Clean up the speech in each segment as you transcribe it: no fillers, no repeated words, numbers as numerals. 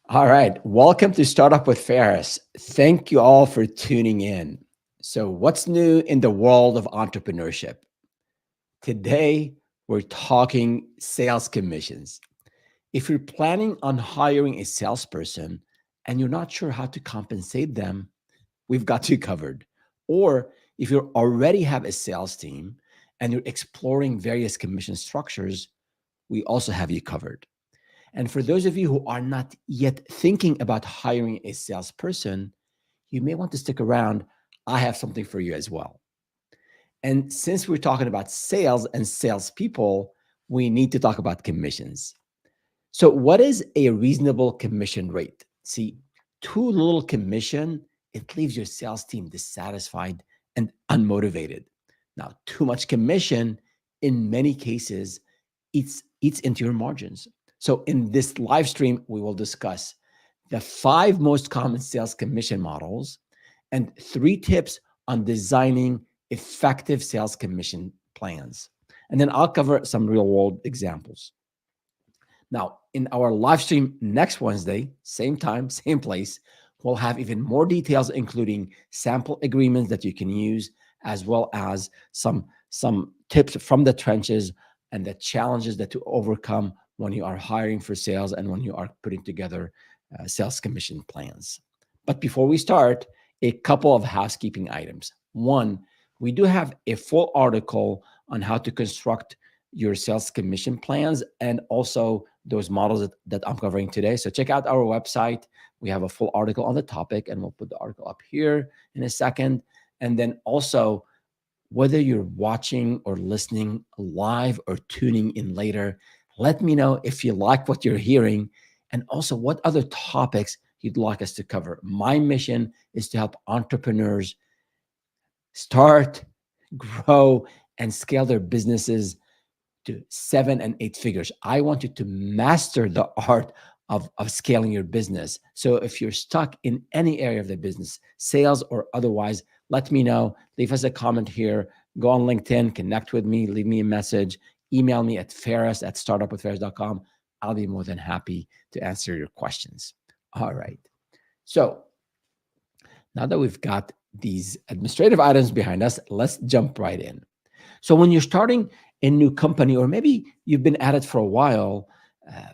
All right. Welcome to Startup with Ferris. Thank you all for tuning in. So, what's new in the world of entrepreneurship? Today, we're talking sales commissions. If you're planning on hiring a salesperson and you're not sure how to compensate them, we've got you covered. Or if you already have a sales team and you're exploring various commission structures, we also have you covered. And for those of you who are not yet thinking about hiring a salesperson, you may want to stick around. I have something for you as well. And since we're talking about sales and salespeople, we need to talk about commissions. So, what is a reasonable commission rate? See, too little commission, it leaves your sales team dissatisfied and unmotivated. Now, too much commission, in many cases, eats into your margins. So, in this live stream, we will discuss the five most common sales commission models and three tips on designing effective sales commission plans. And then I'll cover some real world examples. Now, in our live stream next Wednesday, same time, same place, we'll have even more details, including sample agreements that you can use, as well as some tips from the trenches and the challenges that to overcome when you are hiring for sales and when you are putting together sales commission plans. But before we start, a couple of housekeeping items. One, we do have a full article on how to construct your sales commission plans and also those models that I'm covering today. So check out our website. We have a full article on the topic, and we'll put the article up here in a second. And then also, whether you're watching or listening live or tuning in later, let me know if you like what you're hearing and also what other topics you'd like us to cover. My mission is to help entrepreneurs start, grow, and scale their businesses to 7 and 8 figures. I want you to master the art of scaling your business. So if you're stuck in any area of the business, sales or otherwise, let me know. Leave us a comment here. Go on LinkedIn, connect with me, leave me a message, email me at ferris@startupwithferris.com. I'll be more than happy to answer your questions. All right. So now that we've got these administrative items behind us, let's jump right in. So when you're starting a new company, or maybe you've been at it for a while, uh,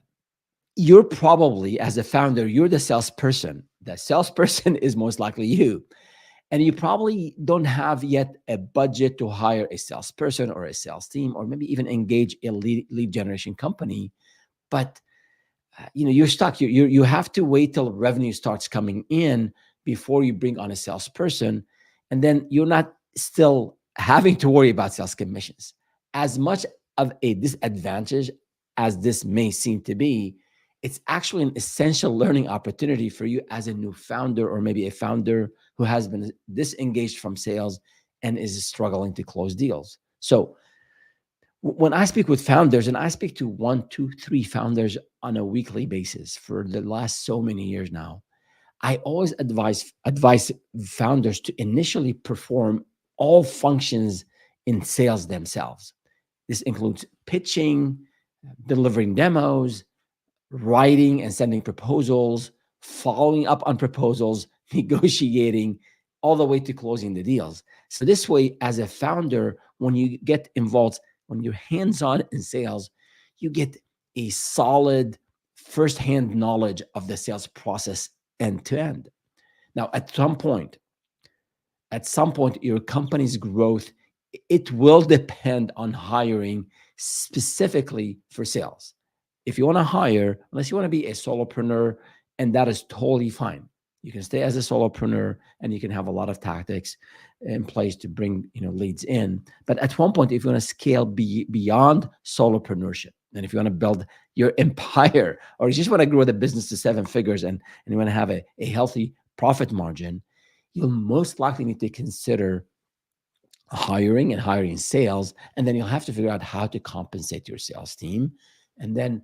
you're probably, as a founder, you're the salesperson. The salesperson is most likely you. And you probably don't have yet a budget to hire a salesperson or a sales team, or maybe even engage a lead generation company. But you're stuck. You have to wait till revenue starts coming in before you bring on a salesperson, and then you're not still having to worry about sales commissions. As much of a disadvantage as this may seem to be, it's actually an essential learning opportunity for you as a new founder, or maybe a founder who has been disengaged from sales and is struggling to close deals. So when I speak with founders, and I speak to one, two, three founders on a weekly basis for the last so many years now, I always advise founders to initially perform all functions in sales themselves. This includes pitching, delivering demos, writing and sending proposals, following up on proposals, negotiating, all the way to closing the deals. So this way, as a founder, when you get involved, when you're hands-on in sales, you get a solid first-hand knowledge of the sales process end to end. Now, at some point, your company's growth, it will depend on hiring specifically for sales. If you want to hire, unless you want to be a solopreneur, and that is totally fine. You can stay as a solopreneur and you can have a lot of tactics in place to bring leads in. But at one point, if you want to scale beyond solopreneurship, and if you want to build your empire, or you just want to grow the business to 7 figures, and you want to have a healthy profit margin, you'll most likely need to consider hiring sales. And then you'll have to figure out how to compensate your sales team. And then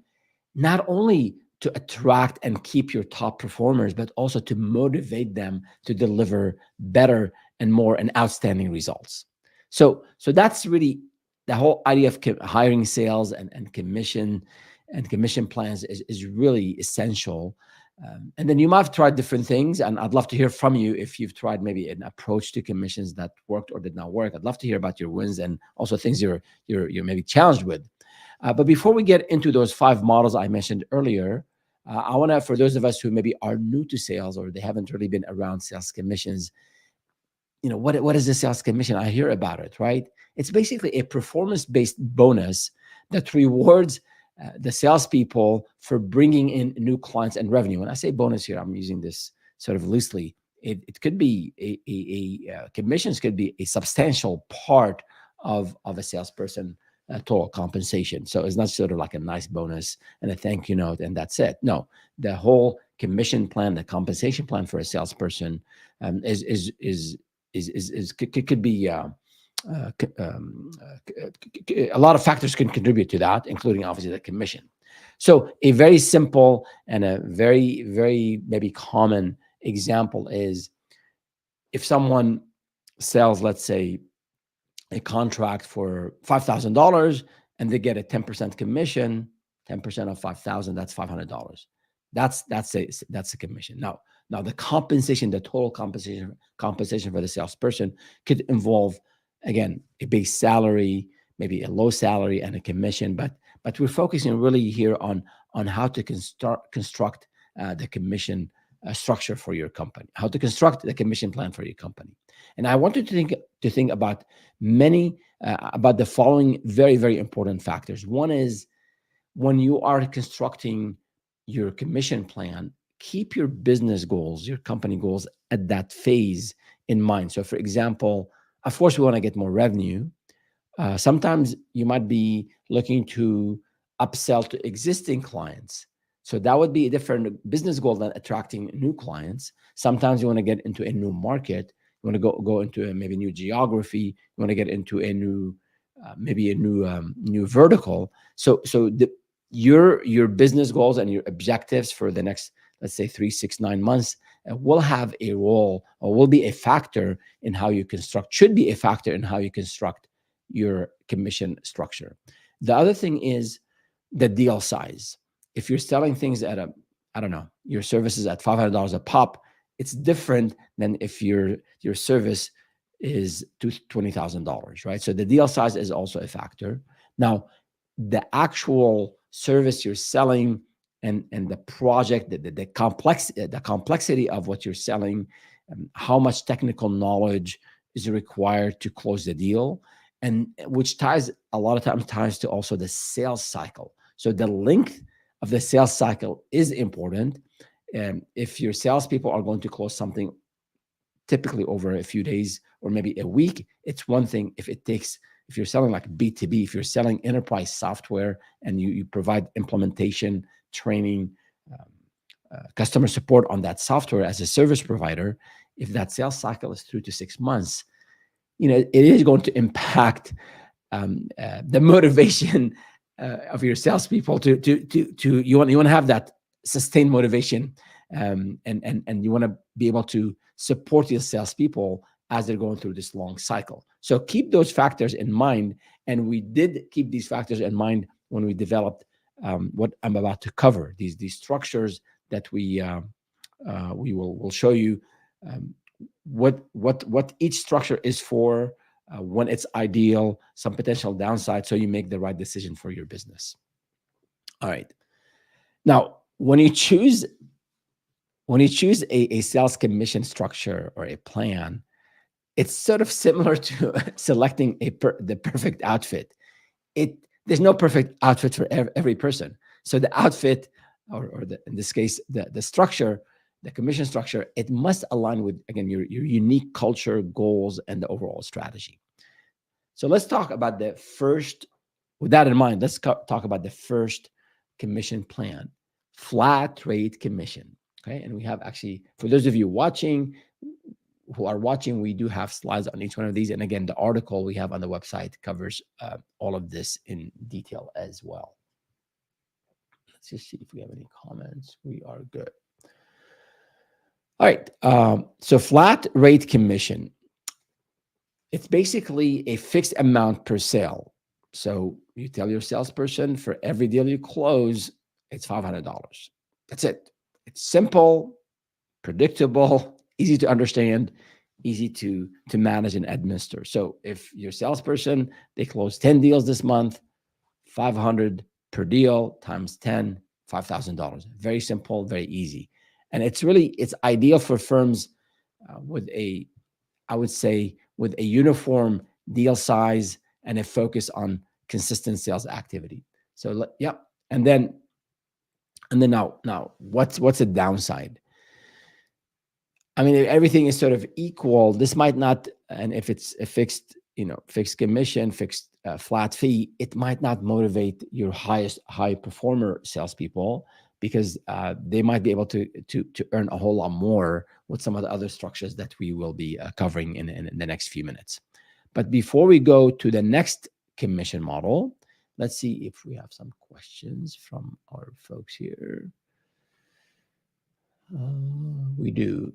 not only to attract and keep your top performers, but also to motivate them to deliver better and more and outstanding results. So that's really the whole idea of hiring sales and commission plans is really essential. And then you might have tried different things, and I'd love to hear from you if you've tried maybe an approach to commissions that worked or did not work. I'd love to hear about your wins and also things you're maybe challenged with. But before we get into those 5 models I mentioned earlier, I want to, for those of us who maybe are new to sales or they haven't really been around sales commissions, what is the sales commission? I hear about it, right? It's basically a performance-based bonus that rewards the salespeople for bringing in new clients and revenue. When I say bonus here, I'm using this sort of loosely. It could be commissions could be a substantial part of a salesperson total compensation. So it's not sort of like a nice bonus and a thank you note and that's it. No, the whole commission plan, the compensation plan for a salesperson could be a lot of factors can contribute to that, including obviously the commission. So a very simple and a very maybe common example is if someone sells, let's say, a contract for $5,000 and they get a 10% commission. 10% of 5,000, that's $500. That's a commission. Now the compensation, the total compensation for the salesperson could involve, again, a base salary, maybe a low salary, and a commission. But we're focusing really here on how to construct the commission structure for your company, how to construct the commission plan for your company. And I want you to think about about the following very important factors. One is, when you are constructing your commission plan, keep your business goals, your company goals at that phase in mind. So, for example, of course, we want to get more revenue. Sometimes you might be looking to upsell to existing clients. So that would be a different business goal than attracting new clients. Sometimes you want to get into a new market. You want to go into a maybe new geography. You want to get into a new, maybe a new vertical. So your business goals and your objectives for the next, let's say, 3, 6, 9 months will have a role, or will be a factor in how you construct, should be a factor in how you construct your commission structure. The other thing is the deal size. If you're selling things at I don't know, your services at $500 a pop, it's different than if your service is $20,000, right? So the deal size is also a factor. Now, the actual service you're selling and the project, the complexity of what you're selling, how much technical knowledge is required to close the deal, and which ties a lot of times to also the sales cycle. So the length of the sales cycle is important. And if your salespeople are going to close something typically over a few days or maybe a week, it's one thing. If you're selling like B2B, if you're selling enterprise software and you provide implementation, training, customer support on that software as a service provider, if that sales cycle is 3 to 6 months, it is going to impact the motivation of your salespeople you want to have that sustained motivation, and you want to be able to support your salespeople as they're going through this long cycle. So keep those factors in mind, and we did keep these factors in mind when we developed what I'm about to cover. These structures that we will show you what each structure is for, when it's ideal, some potential downside, so you make the right decision for your business. All right. Now, when you choose a sales commission structure or a plan, it's sort of similar to selecting the perfect outfit. There's no perfect outfit for every person. So the outfit, in this case, the structure, the commission structure, it must align with, again, your unique culture, goals, and the overall strategy. So let's talk about with that in mind, let's talk about the first commission plan, flat rate commission. Okay. And we have, actually, for those of you who are watching, we do have slides on each one of these. And again, the article we have on the website covers all of this in detail as well. Let's just see if we have any comments. We are good. All right. So flat rate commission, it's basically a fixed amount per sale. So you tell your salesperson, for every deal you close, it's $500. That's it. It's simple, predictable, easy to understand, easy to manage and administer. So if your salesperson, they close 10 deals this month, 500 per deal times 10, $5,000. Very simple, very easy. And it's ideal for firms with a, I would say, with a uniform deal size and a focus on consistent sales activity. So yeah, and then now what's the downside? I mean, if everything is sort of equal, this might not, and if it's a fixed, fixed commission, fixed flat fee, it might not motivate your high performer salespeople because they might be able to earn a whole lot more with some of the other structures that we will be covering in the next few minutes. But before we go to the next commission model, let's see if we have some questions from our folks here. We do.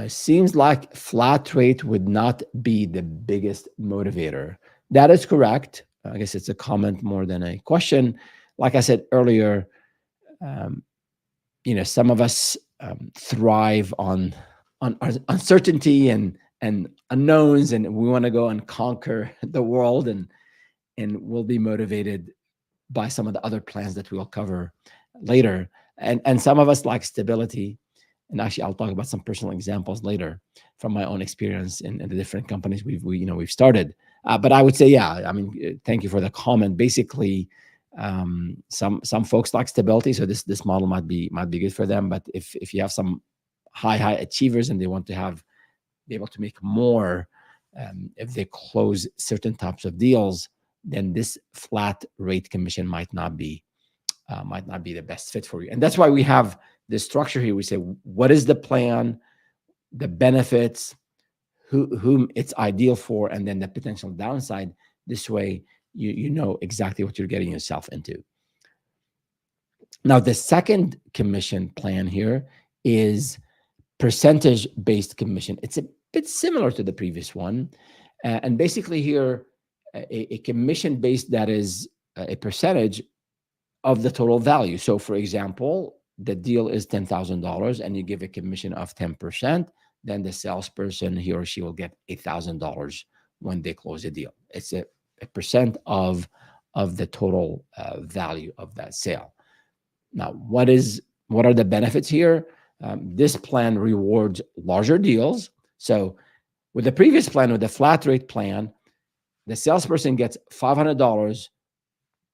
Seems like flat rate would not be the biggest motivator. That is correct. I guess it's a comment more than a question. Like I said earlier, um, some of us thrive on uncertainty and unknowns, and we want to go and conquer the world, and we'll be motivated by some of the other plans that we'll cover later. And some of us like stability. And actually, I'll talk about some personal examples later from my own experience in the different companies we've started. But I would say, yeah, I mean, thank you for the comment. Basically, some folks like stability, so this model might be good for them. But if you have some high achievers and they want to be able to make more, if they close certain types of deals, then this flat rate commission might not be the best fit for you. And that's why we have this structure here. We say, what is the plan, the benefits, whom it's ideal for, and then the potential downside. This way, you know exactly what you're getting yourself into. Now, the second commission plan here is percentage-based commission. It's a bit similar to the previous one. And basically here, a commission-based that is a percentage of the total value. So for example, the deal is $10,000 and you give a commission of 10%, then the salesperson, he or she will get $8,000 when they close a deal. It's a percent of the total value of that sale. Now, what are the benefits here? This plan rewards larger deals. So with the previous plan, with the flat rate plan, the salesperson gets $500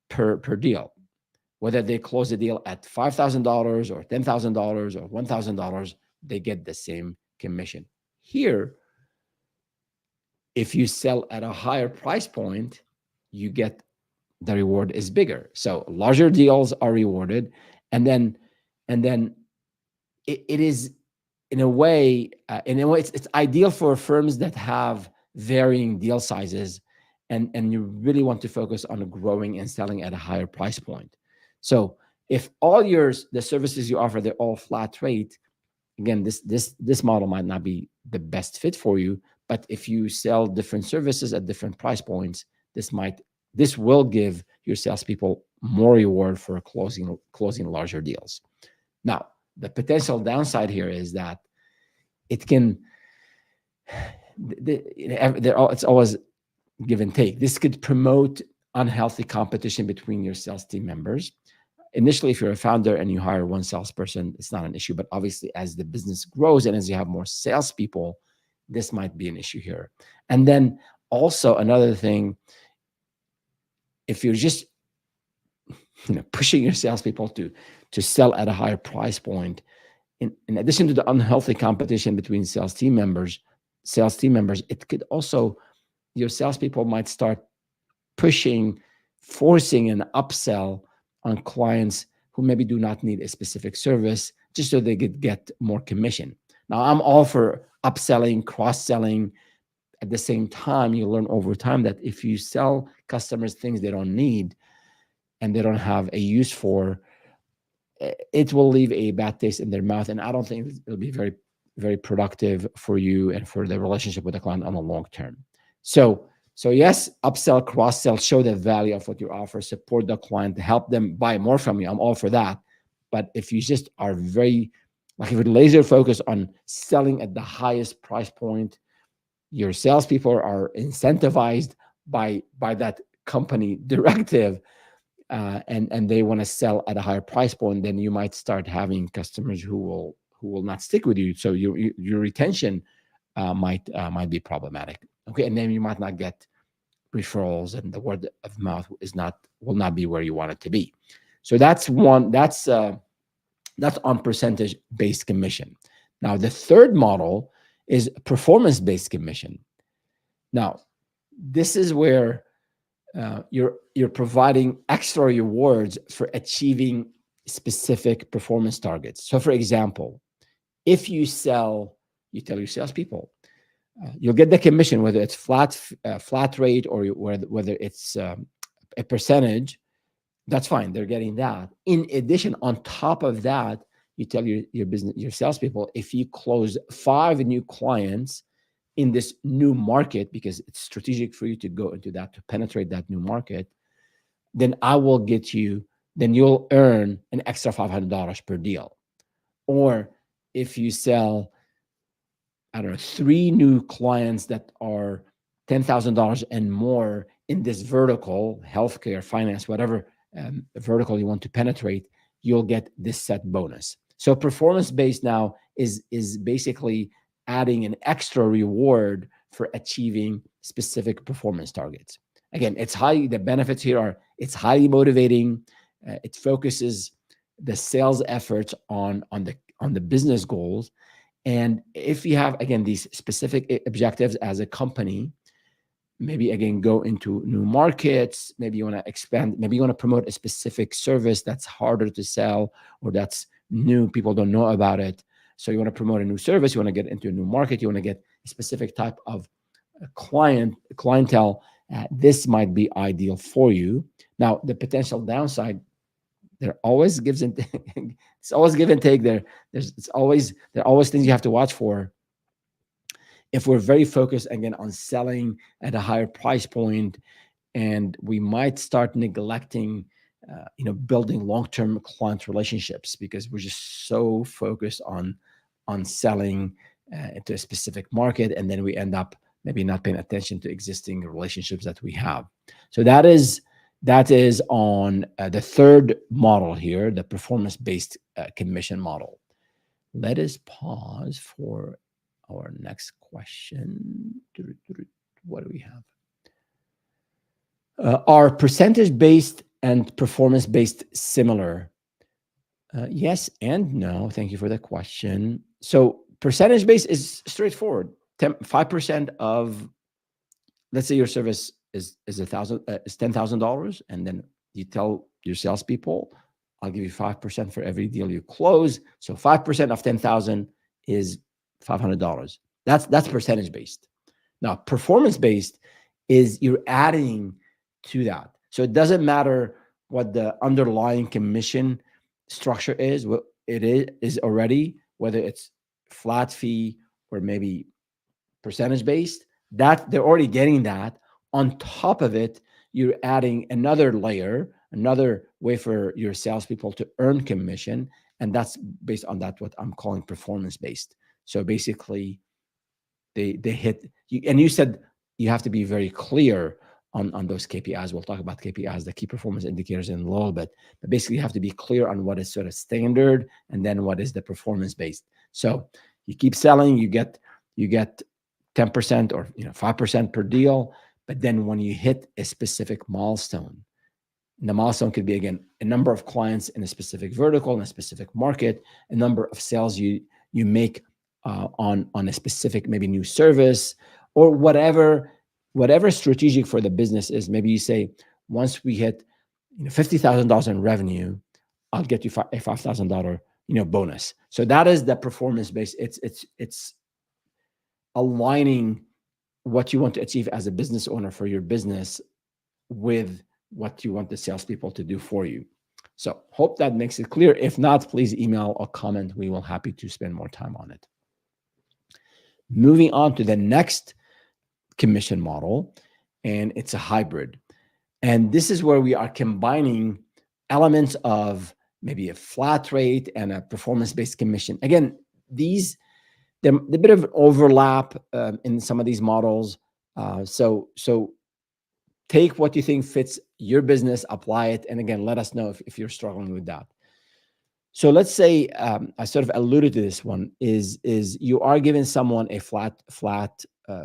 per deal. Whether they close the deal at $5,000 or $10,000 or $1,000, they get the same commission. Here, if you sell at a higher price point, you get the reward is bigger. So larger deals are rewarded, and then it is in a way it's ideal for firms that have varying deal sizes, and you really want to focus on growing and selling at a higher price point. So if all the services you offer, they're all flat rate, again, this model might not be the best fit for you. But if you sell different services at different price points, this will give your salespeople more reward for closing larger deals. Now, the potential downside here is that it can, it's always give and take. This could promote unhealthy competition between your sales team members. Initially, if you're a founder and you hire one salesperson, it's not an issue. But obviously, as the business grows and as you have more salespeople, this might be an issue here. And then also another thing, if you're just pushing your salespeople to sell at a higher price point, in addition to the unhealthy competition between sales team members, it could also, your salespeople might start forcing an upsell on clients who maybe do not need a specific service, just so they could get more commission. Now, I'm all for upselling, cross-selling. At the same time, you learn over time that if you sell customers things they don't need and they don't have a use for, it will leave a bad taste in their mouth. And I don't think it'll be very, very productive for you and for the relationship with the client on the long term. So yes, upsell, cross-sell, show the value of what you offer, support the client, help them buy more from you. I'm all for that. But if you just are very, like if you're laser focused on selling at the highest price point, your salespeople are incentivized by that company directive, and they want to sell at a higher price point, then you might start having customers who will not stick with you. So your retention might be problematic. Okay, and then you might not get referrals, and the word of mouth will not be where you want it to be. So that's one. That's on percentage based commission. Now the third model is performance based commission. Now this is where you're providing extra rewards for achieving specific performance targets. So, for example, if you tell your salespeople, you'll get the commission, whether it's flat rate or whether it's a percentage. That's fine. They're getting that. In addition, on top of that, you tell your salespeople, if you close 5 new clients in this new market, because it's strategic for you to go into that, to penetrate that new market, then then you'll earn an extra $500 per deal. Or if you sell, I don't know, 3 new clients that are $10,000 and more in this vertical, healthcare, finance, whatever vertical you want to penetrate, you'll get this set bonus. So performance-based now is basically adding an extra reward for achieving specific performance targets. Again, the benefits here are, it's highly motivating. It focuses the sales efforts on the business goals. And if you have, again, these specific objectives as a company, maybe again go into new markets, maybe you want to expand, maybe you want to promote a specific service that's harder to sell or that's new, people don't know about it. So you want to promote a new service, you want to get into a new market, you want to get a specific type of clientele. This might be ideal for you. Now, the potential downside, there always gives and it's always give and take there. There are always things you have to watch for. If we're very focused again on selling at a higher price point, and we might start neglecting, building long-term client relationships, because we're just so focused on selling into a specific market, and then we end up maybe not paying attention to existing relationships that we have. So that is on the third model here, the performance-based commission model. Let us pause for our next question. What do we have? Are percentage-based and performance-based similar? Yes and no. Thank you for the question. So percentage-based is straightforward. 5% of, let's say your service is $10,000, and then you tell your salespeople, I'll give you 5% for every deal you close. So 5% of 10,000 is $500. That's percentage-based. Now, performance-based is you're adding to that. So it doesn't matter what the underlying commission structure is, what it is already, whether it's flat fee or maybe percentage-based, that they're already getting that. On top of it, you're adding another layer, another way for your salespeople to earn commission, and that's based on that, what I'm calling performance-based. So basically, they hit you, and you said you have to be very clear on those KPIs. We'll talk about KPIs, the key performance indicators, in a little bit. But basically, you have to be clear on what is sort of standard, and then what is the performance-based. So you keep selling, you get 10% or 5% per deal. But then when you hit a specific milestone, and the milestone could be, again, a number of clients in a specific vertical, in a specific market, a number of sales you make on a specific, maybe new service, or whatever strategic for the business is. Maybe you say, once we hit $50,000 in revenue, I'll get you a $5,000 bonus. So that is the performance based. It's aligning what you want to achieve as a business owner for your business with what you want the salespeople to do for you. So hope that makes it clear. If not, please email or comment. We will happy to spend more time on it. Moving on to the next commission model, and it's a hybrid. And this is where we are combining elements of maybe a flat rate and a performance-based commission. Again, these there a bit of overlap in some of these models. So take what you think fits your business, apply it, and again, let us know if you're struggling with that. So let's say I sort of alluded to this one is you are giving someone a flat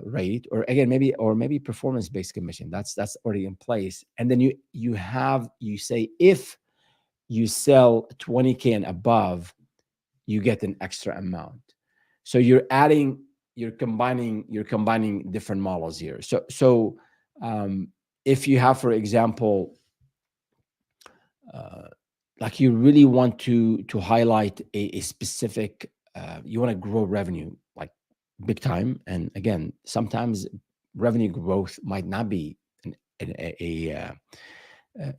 rate, or again maybe performance based commission. That's already in place, and then you say if you sell 20K and above, you get an extra amount. So you're combining different models here. So if you have, for example, uh, like you really want to highlight a specific, you want to grow revenue like big time, and again, sometimes revenue growth might not be an,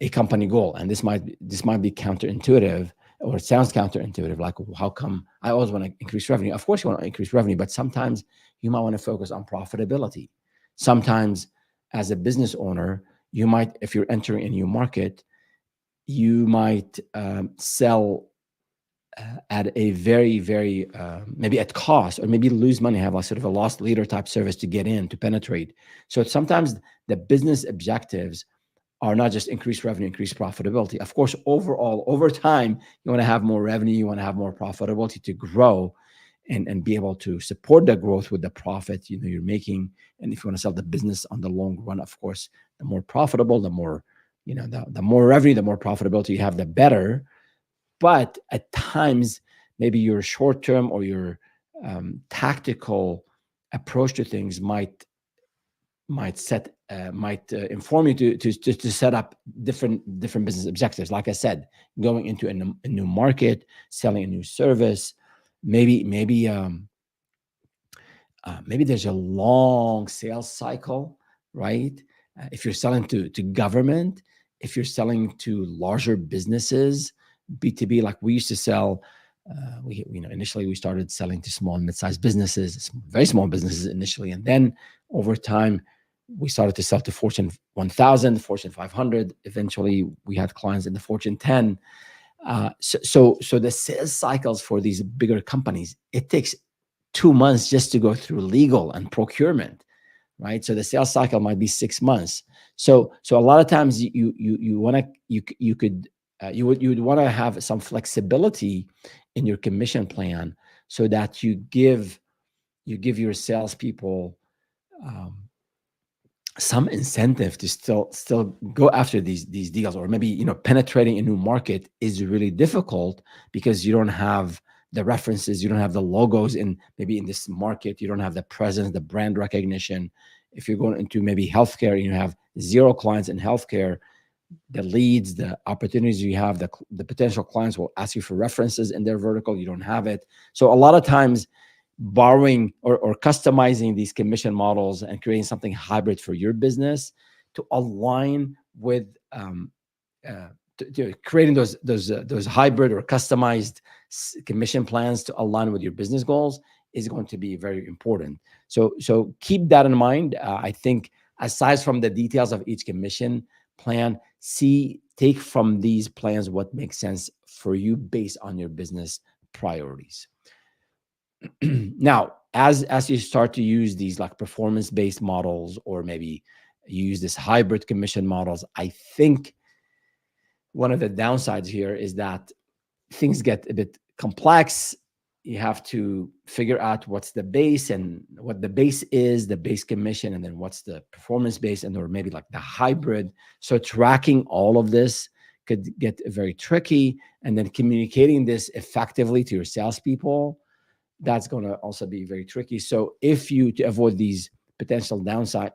a company goal, and this might be counterintuitive, or it sounds counterintuitive, like, well, how come I always want to increase revenue? Of course you want to increase revenue, but sometimes you might want to focus on profitability. Sometimes as a business owner, you might, if you're entering a new market, you might sell at a very maybe at cost, or maybe lose money, have a sort of a lost leader type service to get in, to penetrate. So sometimes the business objectives are not just increase revenue, increase profitability. Of course, overall, over time, you want to have more revenue, you want to have more profitability to grow and be able to support the growth with the profit you're making. And if you want to sell the business on the long run, of course, the more profitable, the more, the more revenue, the more profitability you have, the better. But at times, maybe your short term or your tactical approach to things might inform you to set up different business objectives. Like I said, going into a new market, selling a new service, maybe maybe there's a long sales cycle, right? If you're selling to government, if you're selling to larger businesses, B2B, like we used to sell. Initially we started selling to small and mid-sized businesses, very small businesses initially, and then over time we started to sell to Fortune 1000, Fortune 500. Eventually, we had clients in the Fortune 10. So the sales cycles for these bigger companies, it takes 2 months just to go through legal and procurement, right? So the sales cycle might be 6 months. So a lot of times you want to you would want to have some flexibility in your commission plan, so that you give your salespeople um, some incentive to still go after these deals. Or maybe penetrating a new market is really difficult because you don't have the references, you don't have the logos maybe in this market, you don't have the presence, the brand recognition. If you're going into maybe healthcare and you have zero clients in healthcare, the leads, the opportunities you have, the potential clients will ask you for references in their vertical. You don't have it. So a lot of times borrowing or customizing these commission models and creating something hybrid for your business to align with creating those hybrid or customized commission plans to align with your business goals is going to be very important. So keep that in mind. I think aside from the details of each commission plan, take from these plans what makes sense for you based on your business priorities. Now, as you start to use these like performance-based models, or maybe you use this hybrid commission models, I think one of the downsides here is that things get a bit complex. You have to figure out what's the base, and what the base is, the base commission, and then what's the performance base, and or maybe like the hybrid. So tracking all of this could get very tricky, and then communicating this effectively to your salespeople, that's going to also be very tricky. So to avoid these potential downside,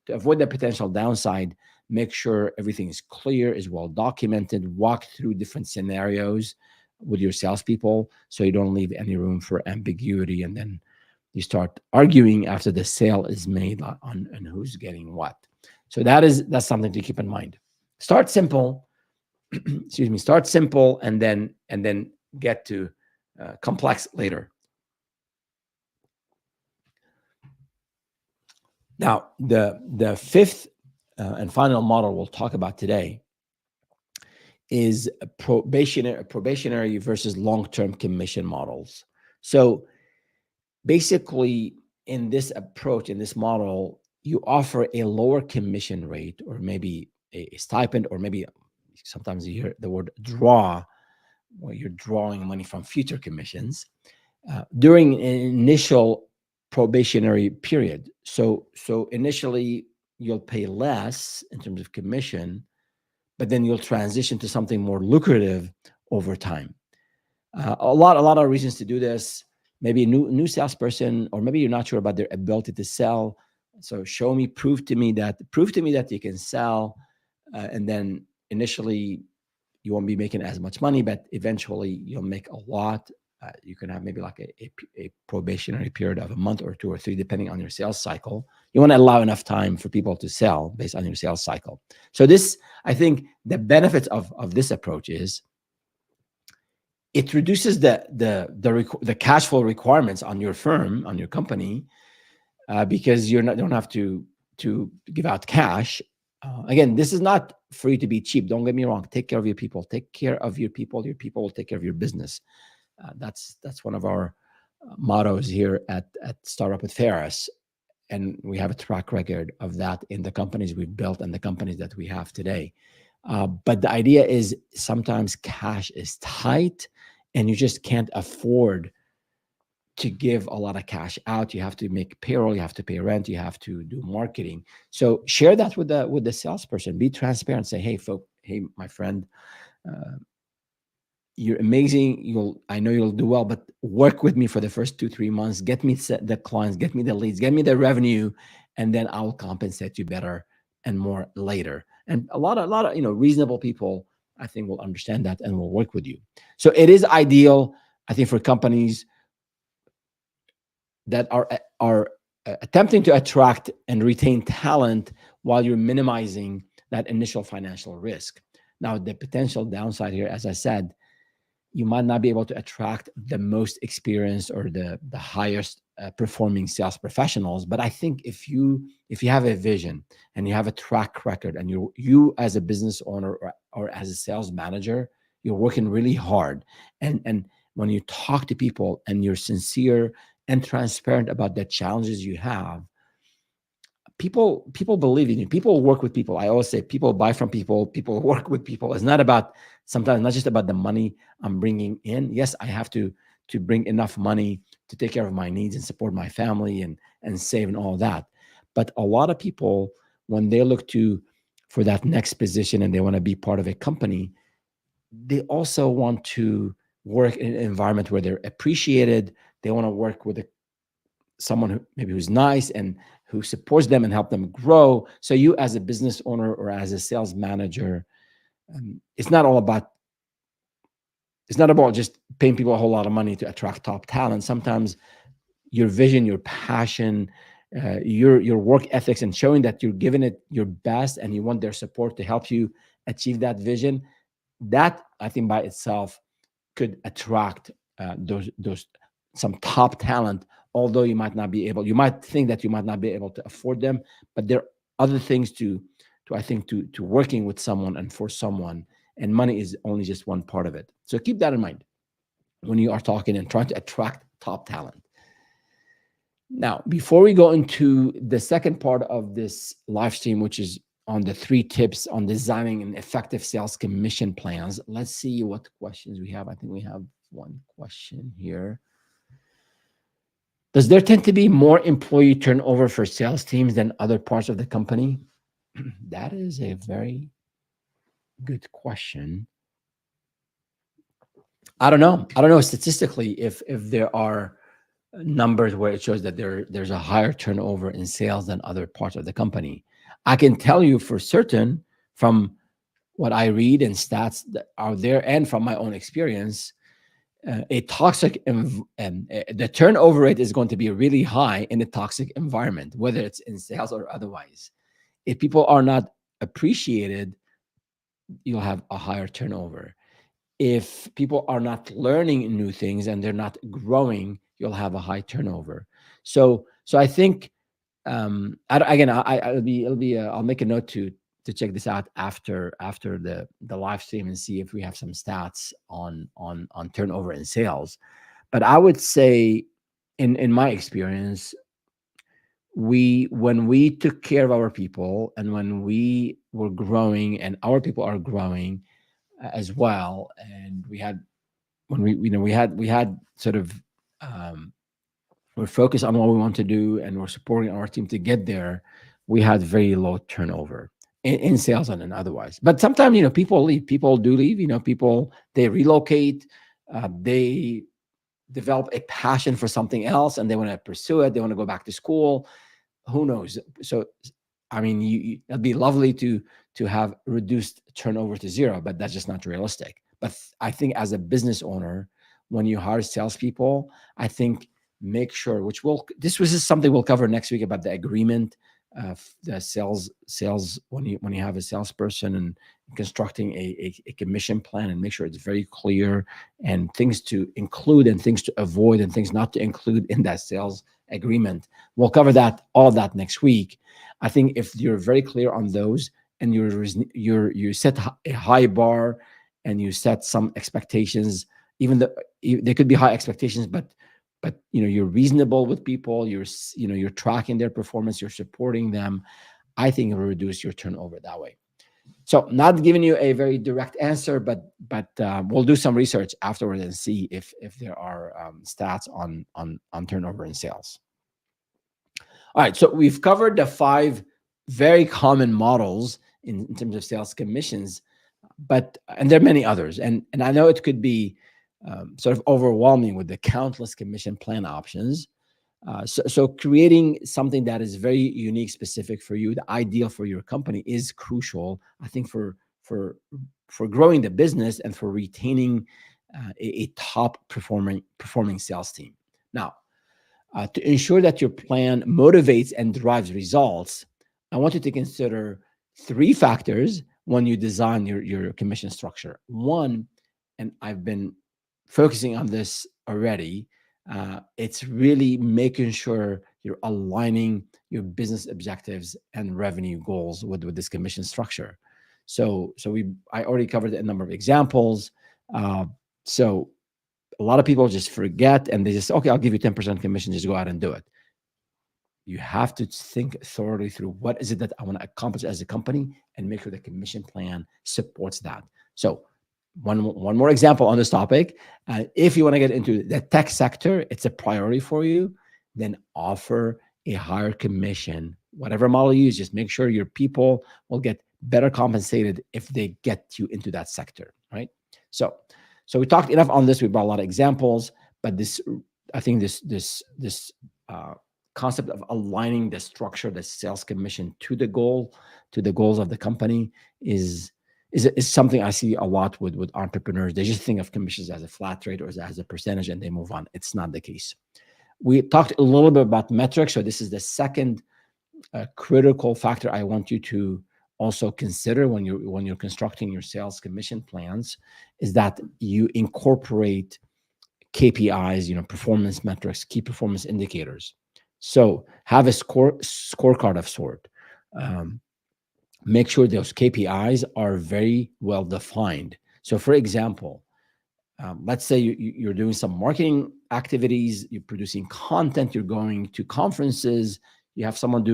to avoid the potential downside, make sure everything is clear, is well documented, walk through different scenarios with your salespeople, so you don't leave any room for ambiguity, and then you start arguing after the sale is made on who's getting what. So that's something to keep in mind. Start simple, excuse me, start simple, and then get to complex later. Now, the fifth and final model we'll talk about today is a probationary versus long-term commission models. So basically, in this approach, in this model, you offer a lower commission rate, or maybe a stipend, or maybe sometimes you hear the word draw, where you're drawing money from future commissions during an initial probationary period. So initially you'll pay less in terms of commission, but then you'll transition to something more lucrative over time. A lot of reasons to do this. Maybe a new salesperson, or maybe you're not sure about their ability to sell. So prove to me that you can sell, and then initially you won't be making as much money, but eventually you'll make a lot. You can have maybe like a probationary period of a month or 2 or 3, depending on your sales cycle. You want to allow enough time for people to sell based on your sales cycle. So this, I think, the benefits of this approach is it reduces the cash flow requirements on your firm, on your company, because you don't have to give out cash. Again, this is not free to be cheap. Don't get me wrong. Take care of your people. Take care of your people. Your people will take care of your business. That's one of our mottos here at Startup with Ferris, and we have a track record of that in the companies we've built and the companies that we have today. But the idea is sometimes cash is tight, and you just can't afford to give a lot of cash out. You have to make payroll, you have to pay rent, you have to do marketing. So share that with the salesperson. Be transparent. Say, hey, my friend, uh, you're amazing. I know you'll do well, but work with me for the first 2-3 months. Get me the clients, get me the leads, get me the revenue, and then I'll compensate you better and more later. And a lot of reasonable people, I think, will understand that and will work with you. So it is ideal, I think, for companies that are attempting to attract and retain talent while you're minimizing that initial financial risk. Now, the potential downside here, as I said, you might not be able to attract the most experienced or the highest performing sales professionals. But I think if you have a vision and you have a track record, and you as a business owner, or as a sales manager, you're working really hard, and when you talk to people and you're sincere and transparent about the challenges you have, people believe in you. People work with people. I always say people buy from people. People work with people. It's not about, sometimes not just about the money I'm bringing in. Yes, I have to bring enough money to take care of my needs and support my family and save and all that. But a lot of people, when they look for that next position and they want to be part of a company, they also want to work in an environment where they're appreciated. They want to work with someone who's nice and who supports them and help them grow. So you, as a business owner or as a sales manager, it's not about just paying people a whole lot of money to attract top talent. Sometimes your vision, your passion, your work ethics, and showing that you're giving it your best and you want their support to help you achieve that vision, that, I think, by itself could attract those some top talent. Although you might think that you might not be able to afford them, but there are other things to I think to working with someone and for someone, and money is only just one part of it. So keep that in mind when you are talking and trying to attract top talent. Now, before we go into the second part of this live stream, which is on the 3 tips on designing an effective sales commission plans, let's see what questions we have. I think we have one question here. Does there tend to be more employee turnover for sales teams than other parts of the company? That is a very good question. I don't know. Statistically if there are numbers where it shows that there's a higher turnover in sales than other parts of the company. I can tell you for certain from what I read and stats that are there, and from my own experience, a toxic the turnover rate is going to be really high in a toxic environment, whether it's in sales or otherwise. If people are not appreciated, you'll have a higher turnover. If people are not learning new things and they're not growing, you'll have a high turnover. So I think, I'll make a note to check this out after the live stream and see if we have some stats on turnover and sales. But I would say, in my experience, when we took care of our people, and when we were growing and our people are growing as well, and we had when we had sort of um, we're focused on what we want to do, and we're supporting our team to get there, we had very low turnover in sales and otherwise. But sometimes, people leave. People do leave. People, they relocate. They develop a passion for something else, and they want to pursue it. They want to go back to school. Who knows? So, I mean, it'd be lovely to have reduced turnover to zero, but that's just not realistic. But I think as a business owner, when you hire salespeople, I think make sure, which will this was just something we'll cover next week about the agreement, the sales when you have a salesperson, and constructing a commission plan, and make sure it's very clear, and things to include and things to avoid and things not to include in that sales agreement. We'll cover all of that next week. I think if you're very clear on those, and you set a high bar, and you set some expectations, even though there could be high expectations, but you're reasonable with people, you're tracking their performance, you're supporting them, I think it will reduce your turnover that way. So, not giving you a very direct answer, but we'll do some research afterwards and see if there are stats on turnover and sales. All right, so we've covered the 5 very common models in terms of sales commissions, and there are many others, and I know it could be sort of overwhelming with the countless commission plan options. So creating something that is very unique, specific for you, the ideal for your company, is crucial, I think, for growing the business and for retaining a top performing sales team. Now, to ensure that your plan motivates and drives results, I want you to consider 3 factors when you design your commission structure. One, and I've been focusing on this already, it's really making sure you're aligning your business objectives and revenue goals with this commission structure. So I already covered a number of examples. So a lot of people just forget, and they just, okay, I'll give you 10% commission, just go out and do it. You have to think thoroughly through, what is it that I want to accomplish as a company, and make sure the commission plan supports that. So one more example on this topic. If you want to get into the tech sector, it's a priority for you, then offer a higher commission. Whatever model you use, just make sure your people will get better compensated if they get you into that sector, right? So we talked enough on this. We brought a lot of examples, but I think this concept of aligning the structure, the sales commission to the goals of the company is something I see a lot with entrepreneurs. They just think of commissions as a flat rate or as a percentage, and they move on. It's not the case. We talked a little bit about metrics. So this is the second critical factor I want you to also consider when you're constructing your sales commission plans, is that you incorporate KPIs, performance metrics, key performance indicators. So have a scorecard of sort. Make sure those KPIs are very well defined. So, for example, let's say you're doing some marketing activities, you're producing content, you're going to conferences, you have someone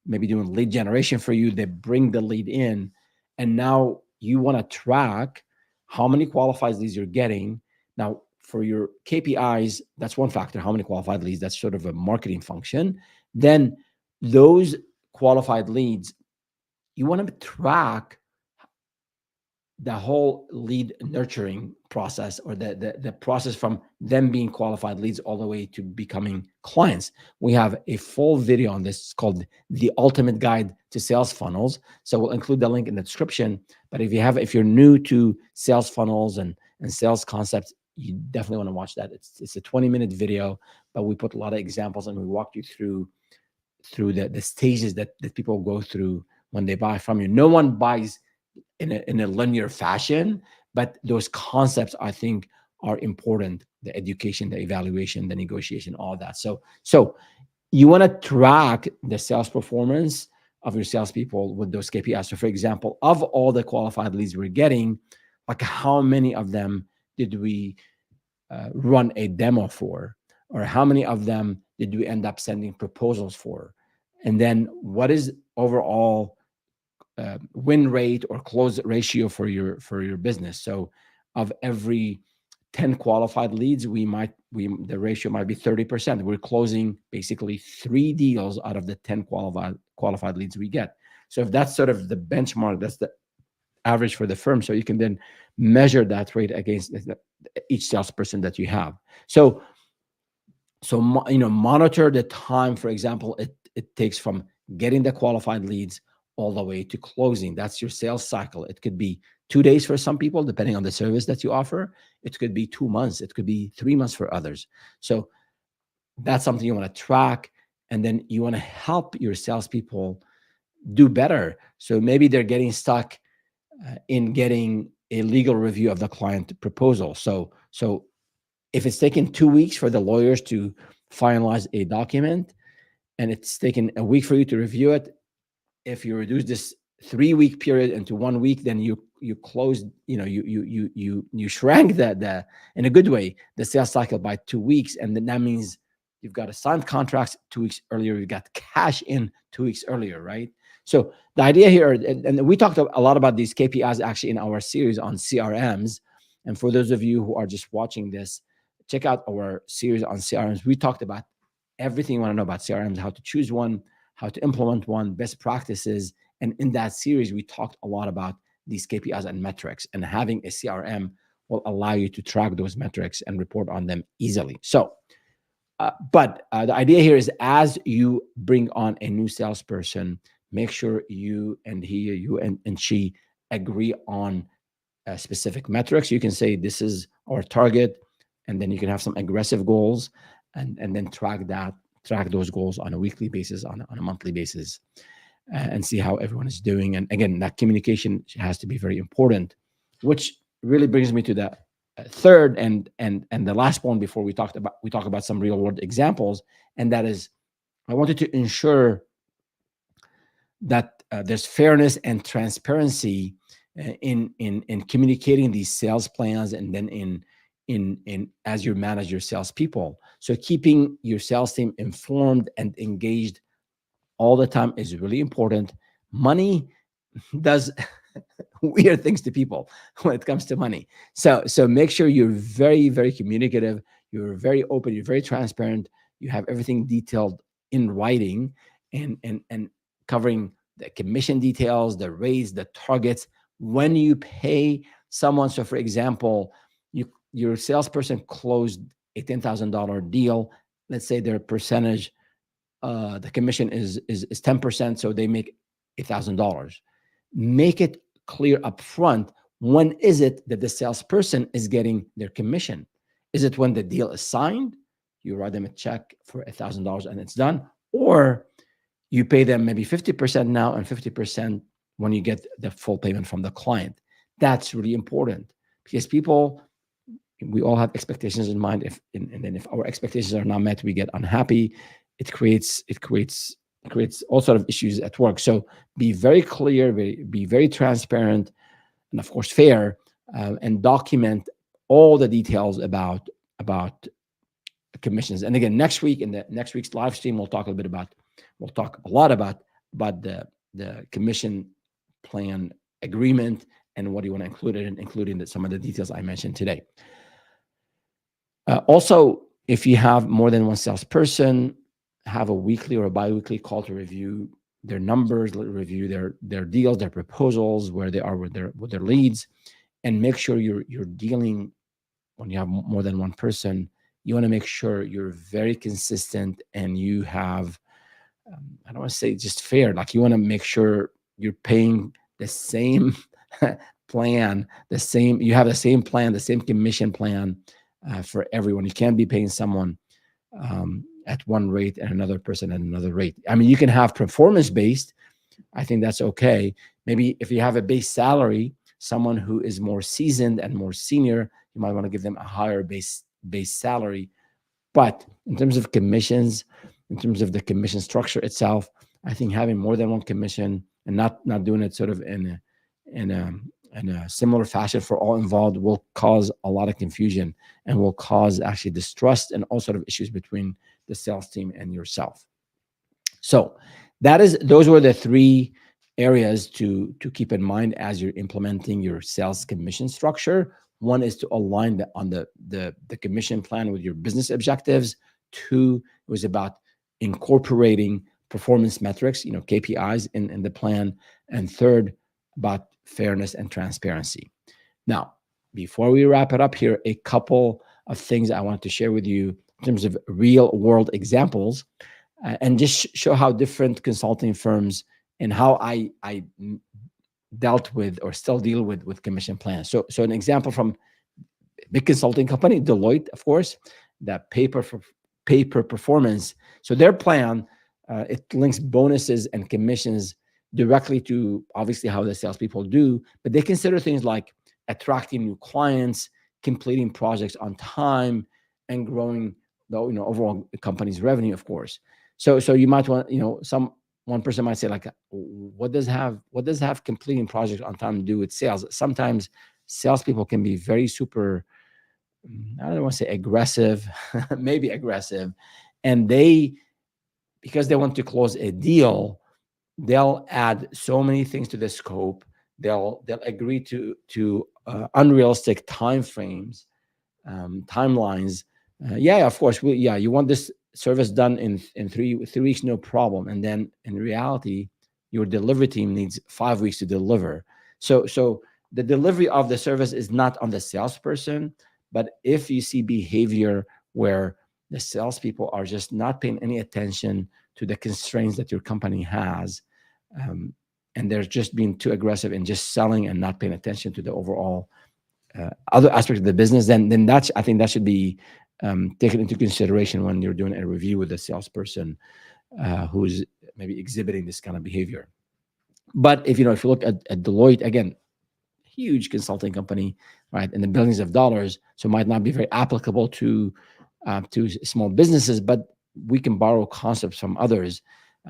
maybe doing lead generation for you. They bring the lead in, and now you want to track how many qualified leads you're getting. Now, for your KPIs, that's one factor, how many qualified leads. That's sort of a marketing function. Then those qualified leads, you want to track the whole lead nurturing process, or the process from them being qualified leads all the way to becoming clients. We have a full video on this. It's called The Ultimate Guide to Sales Funnels. So we'll include the link in the description. But if you're new to sales funnels and sales concepts, you definitely want to watch that. It's a 20-minute video, but we put a lot of examples, and we walk you through the stages that people go through when they buy from you. No one buys in a linear fashion, but those concepts, I think, are important: the education, the evaluation, the negotiation, all that. So you want to track the sales performance of your salespeople with those KPIs. So, for example, of all the qualified leads we're getting, like how many of them did we run a demo for, or how many of them did we end up sending proposals for, and then what is overall win rate or close ratio for your business. So of every 10 qualified leads, the ratio might be 30%. We're closing basically 3 deals out of the 10 qualified leads we get. So if that's sort of the benchmark, that's the average for the firm. So you can then measure that rate against each salesperson that you have. So monitor the time. For example, it takes from getting the qualified leads all the way to closing. That's your sales cycle. It could be 2 days for some people, depending on the service that you offer. It could be 2 months. It could be 3 months for others. So that's something you want to track, and then you want to help your salespeople do better. So maybe they're getting stuck in getting a legal review of the client proposal. So if it's taken 2 weeks for the lawyers to finalize a document, and it's taken a week for you to review it, if you reduce this 3-week period into 1 week, then you closed, you shrank the in a good way the sales cycle by 2 weeks, and then that means you've got a signed contracts 2 weeks earlier, you got cash in 2 weeks earlier, right? So the idea here, and we talked a lot about these KPIs actually in our series on CRMs. And for those of you who are just watching this, check out our series on CRMs. We talked about everything you want to know about CRMs, how to choose one, how to implement one, best practices. And in that series, we talked a lot about these KPIs and metrics, and having a CRM will allow you to track those metrics and report on them easily. So, but the idea here is, as you bring on a new salesperson, make sure you and she agree on specific metrics. You can say, this is our target, and then you can have some aggressive goals, and then track those goals on a weekly basis, on a monthly basis, and see how everyone is doing. And again, that communication has to be very important, which really brings me to the third and the last point before we talk about some real world examples. And that is, I wanted to ensure that there's fairness and transparency in communicating these sales plans, and then in as you manage your salespeople. So keeping your sales team informed and engaged all the time is really important. Money does weird things to people when it comes to money. So make sure you're very, very communicative. You're very open. You're very transparent. You have everything detailed in writing, and covering the commission details, the rates, the targets, when you pay someone. So for example, your salesperson closed a $10,000 deal. Let's say their percentage, the commission is 10%, so they make $1,000. Make it clear up front, when is it that the salesperson is getting their commission? Is it when the deal is signed? You write them a check for $1,000 and it's done, or you pay them maybe 50% now and 50% when you get the full payment from the client. That's really important, because we all have expectations in mind. And then if our expectations are not met, we get unhappy. It creates all sort of issues at work. So be very clear, be very transparent, and of course fair, and document all the details about commissions. And again, next week's live stream, we'll talk a lot about the commission plan agreement and what you want to include in, including some of the details I mentioned today. Also, if you have more than one salesperson, have a weekly or a bi-weekly call to review their numbers, review their deals, their proposals, where they are with their leads, and make sure you're dealing, when you have more than one person, you want to make sure you're very consistent, and you have, I don't want to say just fair, like you want to make sure you're paying the same plan, you have the same plan, the same commission plan for everyone. You can't be paying someone at one rate and another person at another rate. I mean, you can have performance-based. I think that's okay. Maybe if you have a base salary, someone who is more seasoned and more senior, you might want to give them a higher base salary. But in terms of commissions, in terms of the commission structure itself, I think having more than one commission and not doing it sort of in a in a similar fashion for all involved will cause a lot of confusion and will cause actually distrust and all sort of issues between the sales team and yourself. So those were the three areas to keep in mind as you're implementing your sales commission structure. One is to align the commission plan with your business objectives. Two, it was about incorporating performance metrics, KPIs in the plan. And third, about fairness and transparency. Now, before we wrap it up here, a couple of things I want to share with you in terms of real world examples, and just show how different consulting firms and how I dealt with or still deal with commission plans. So an example from big consulting company, Deloitte, of course, that paper performance. So their plan, it links bonuses and commissions directly to obviously how the salespeople do, but they consider things like attracting new clients, completing projects on time, and growing the overall company's revenue, of course. So you might want, one person might say, like, what does have completing projects on time to do with sales? Sometimes salespeople can be very super, I don't want to say aggressive, maybe aggressive, and because they want to close a deal, they'll add so many things to the scope. They'll agree to unrealistic time frames, timelines. Yeah, of course. You want this service done in 3 weeks, no problem. And then in reality, your delivery team needs 5 weeks to deliver. So the delivery of the service is not on the salesperson, but if you see behavior where the salespeople are just not paying any attention to the constraints that your company has, and they're just being too aggressive in just selling and not paying attention to the overall other aspects of the business, then I think that should be taken into consideration when you're doing a review with a salesperson who's maybe exhibiting this kind of behavior. But if you look at Deloitte, again, huge consulting company, right, in the billions of dollars, so it might not be very applicable to small businesses, but we can borrow concepts from others.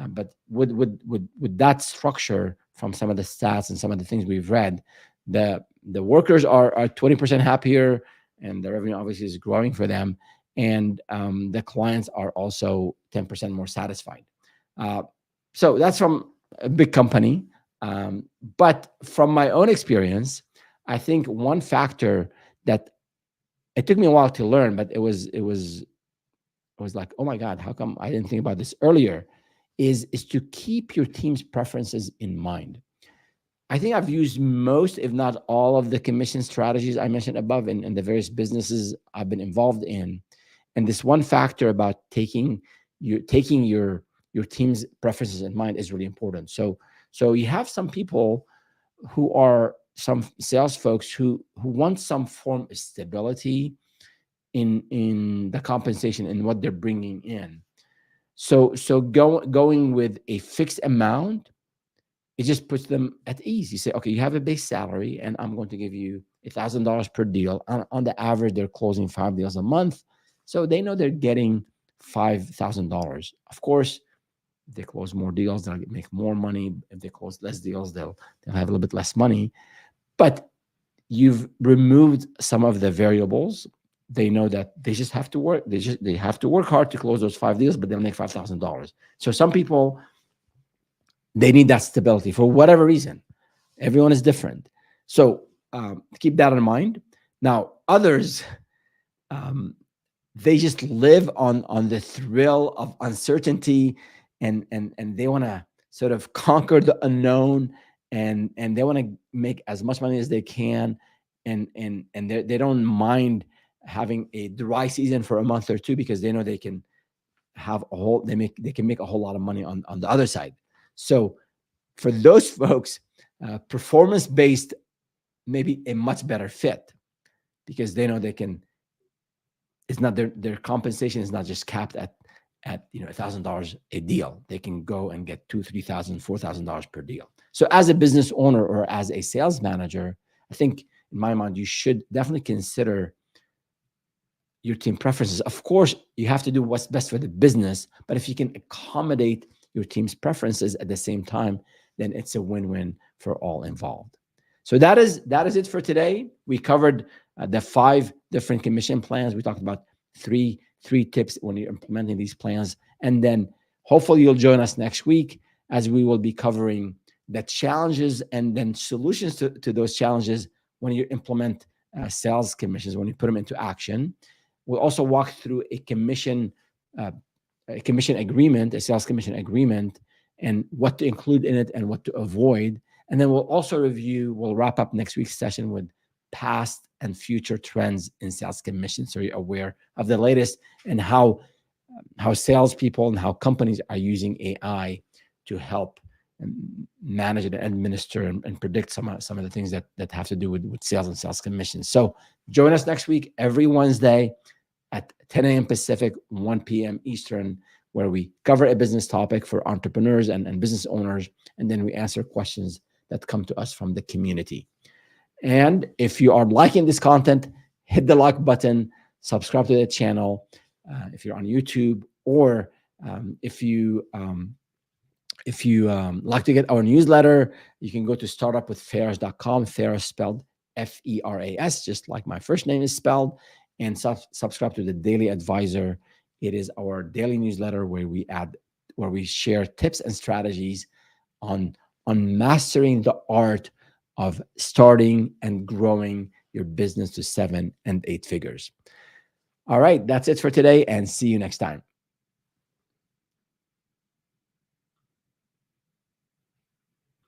But with that structure, from some of the stats and some of the things we've read, the workers are 20% happier, and the revenue obviously is growing for them, and the clients are also 10% more satisfied. So that's from a big company. But from my own experience, I think one factor that it took me a while to learn, but it was like, oh my God, how come I didn't think about this earlier? Is to keep your team's preferences in mind. I think I've used most, if not all, of the commission strategies I mentioned above in the various businesses I've been involved in. And this one factor about taking your team's preferences in mind is really important. So you have some people who are some sales folks who want some form of stability in the compensation and what they're bringing in. So going with a fixed amount, it just puts them at ease. You say, okay, you have a base salary, and I'm going to give you $1,000 per deal. On the average, they're closing 5 deals a month, so they know they're getting $5,000. Of course, if they close more deals, they'll make more money. If they close less deals, they'll have a little bit less money. But you've removed some of the variables. They know that they just have to work. They have to work hard to close those 5 deals, but they'll make $5,000. So some people, they need that stability for whatever reason. Everyone is different. So keep that in mind. Now, others, they just live on the thrill of uncertainty, and they want to sort of conquer the unknown, and they want to make as much money as they can, and they don't mind having a dry season for a month or two, because they know they can have they can make a whole lot of money on the other side. So for those folks, performance based may be a much better fit, because they know they can. It's not their compensation is not just capped at $1,000 a deal. They can go and get $2,000, $3,000, $4,000 per deal. So as a business owner or as a sales manager, I think in my mind you should definitely consider your team preferences. Of course, you have to do what's best for the business, but if you can accommodate your team's preferences at the same time, then it's a win-win for all involved. So that is it for today. We covered the 5 different commission plans. We talked about three tips when you're implementing these plans, and then hopefully you'll join us next week as we will be covering the challenges and then solutions to those challenges when you implement sales commissions, when you put them into action. We'll also walk through uh, a commission agreement, a sales commission agreement, and what to include in it and what to avoid. And then we'll also we'll wrap up next week's session with past and future trends in sales commission, so you're aware of the latest and how salespeople and how companies are using AI to help manage and administer and predict some of the things that have to do with sales and sales commissions. So join us next week every Wednesday at 10 a.m. Pacific, 1 p.m. Eastern, where we cover a business topic for entrepreneurs and business owners, and then we answer questions that come to us from the community. And if you are liking this content, hit the like button, subscribe to the channel if you're on YouTube, or if you like to get our newsletter, you can go to startupwithferris.com. Ferris spelled F-E-R-A-S, just like my first name is spelled, and subscribe to the Daily Advisor. It is our daily newsletter where we share tips and strategies on mastering the art of starting and growing your business to 7 and 8 figures. All right, that's it for today, and see you next time.